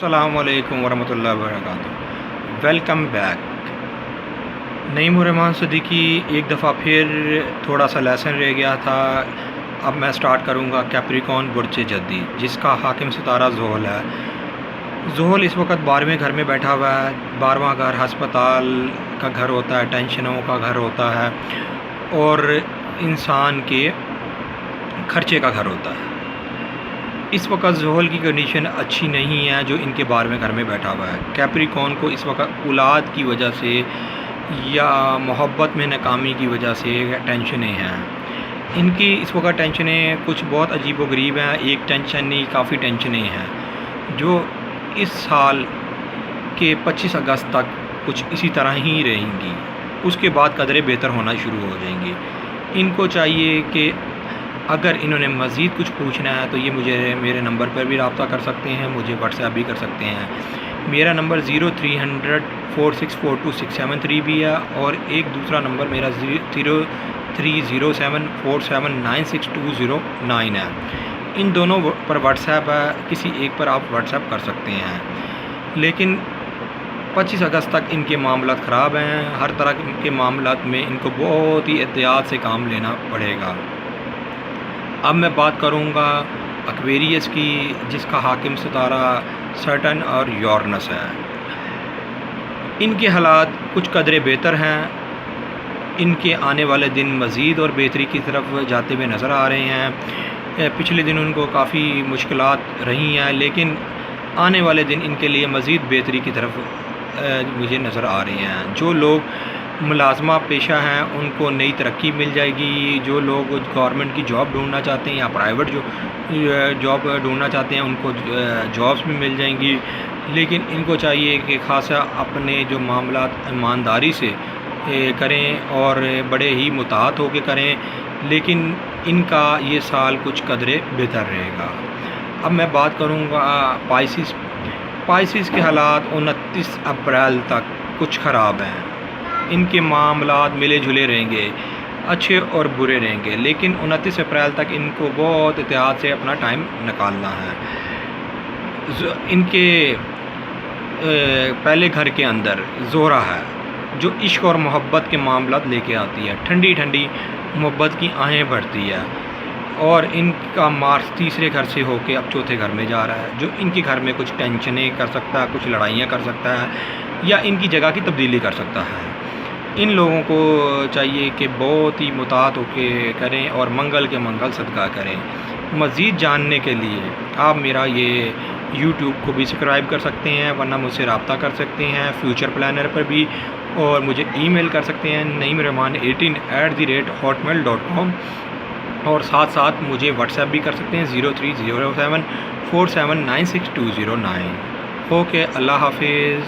السلام علیکم ورحمۃ اللہ وبرکاتہ۔ Welcome back. نعیم الرحمان صدیقی ایک دفعہ پھر تھوڑا سا لیسن رہ گیا تھا۔ اب میں سٹارٹ کروں گا کیپریکون برج جدی، جس کا حاکم ستارہ زحل ہے۔ زحل اس وقت 12ویں گھر میں بیٹھا ہوا ہے۔ 12واں گھر ہسپتال کا گھر ہوتا ہے، ٹینشنوں کا گھر ہوتا ہے اور انسان کے خرچے کا گھر ہوتا ہے۔ اس وقت زحل کی کنڈیشن اچھی نہیں ہے جو ان کے 12ویں گھر میں بیٹھا ہوا ہے۔ کیپریکون کو اس وقت اولاد کی وجہ سے یا محبت میں ناکامی کی وجہ سے ٹینشنیں ہیں۔ ان کی اس وقت ٹینشنیں کچھ بہت عجیب و غریب ہیں۔ ایک ٹینشن نہیں، کافی ٹینشنیں ہیں جو اس سال کے 25 اگست تک کچھ اسی طرح ہی رہیں گی۔ اس کے بعد قدرے بہتر ہونا شروع ہو جائیں گی۔ ان کو چاہیے کہ اگر انہوں نے مزید کچھ پوچھنا ہے تو یہ میرے نمبر پر بھی رابطہ کر سکتے ہیں، مجھے واٹس ایپ بھی کر سکتے ہیں۔ میرا نمبر 0300 4642 بھی ہے اور ایک دوسرا نمبر میرا 030747962009 ہے۔ ان دونوں پر واٹس ایپ ہے، کسی ایک پر آپ واٹس ایپ کر سکتے ہیں۔ لیکن 25 اگست تک ان کے معاملات خراب ہیں۔ ہر طرح کے معاملات میں ان کو بہت ہی احتیاط سے کام لینا پڑے گا۔ اب میں بات کروں گا ایکویریس کی، جس کا حاکم ستارہ سیٹرن اور یورینس ہے۔ ان کے حالات کچھ قدرے بہتر ہیں۔ ان کے آنے والے دن مزید اور بہتری کی طرف جاتے ہوئے نظر آ رہے ہیں۔ پچھلے دن ان کو کافی مشکلات رہی ہیں، لیکن آنے والے دن ان کے لیے مزید بہتری کی طرف مجھے نظر آ رہے ہیں۔ جو لوگ ملازمہ پیشہ ہیں ان کو نئی ترقی مل جائے گی۔ جو لوگ گورنمنٹ کی جاب ڈھونڈنا چاہتے ہیں یا پرائیویٹ جاب ڈھونڈنا چاہتے ہیں ان کو جابس بھی مل جائیں گی۔ لیکن ان کو چاہیے کہ خاصا اپنے جو معاملات ایمانداری سے کریں اور بڑے ہی محتاط ہو کے کریں، لیکن ان کا یہ سال کچھ قدرے بہتر رہے گا۔ اب میں بات کروں گا پائسس کے حالات 29 اپریل تک کچھ خراب ہیں۔ ان کے معاملات ملے جلے رہیں گے، اچھے اور برے رہیں گے، لیکن 29 اپریل تک ان کو بہت احتیاط سے اپنا ٹائم نکالنا ہے۔ ان کے پہلے گھر کے اندر زہرہ ہے جو عشق اور محبت کے معاملات لے کے آتی ہے، ٹھنڈی ٹھنڈی محبت کی آہیں بڑھتی ہے، اور ان کا مارس تیسرے گھر سے ہو کے اب چوتھے گھر میں جا رہا ہے جو ان کے گھر میں کچھ ٹینشنیں کر سکتا ہے، کچھ لڑائیاں کر سکتا ہے یا ان کی جگہ کی تبدیلی کر سکتا ہے۔ ان لوگوں کو چاہیے کہ بہت ہی محتاط ہو کے کریں اور منگل کے منگل صدقہ کریں۔ مزید جاننے کے لیے آپ میرا یہ یوٹیوب کو بھی سبسکرائب کر سکتے ہیں، ورنہ مجھ سے رابطہ کر سکتے ہیں فیوچر پلانر پر بھی، اور مجھے ای میل کر سکتے ہیں naeemrahman18@hotmail.com، اور ساتھ ساتھ مجھے واٹس ایپ بھی کر سکتے ہیں 030747962009۔ اوکے، اللہ حافظ۔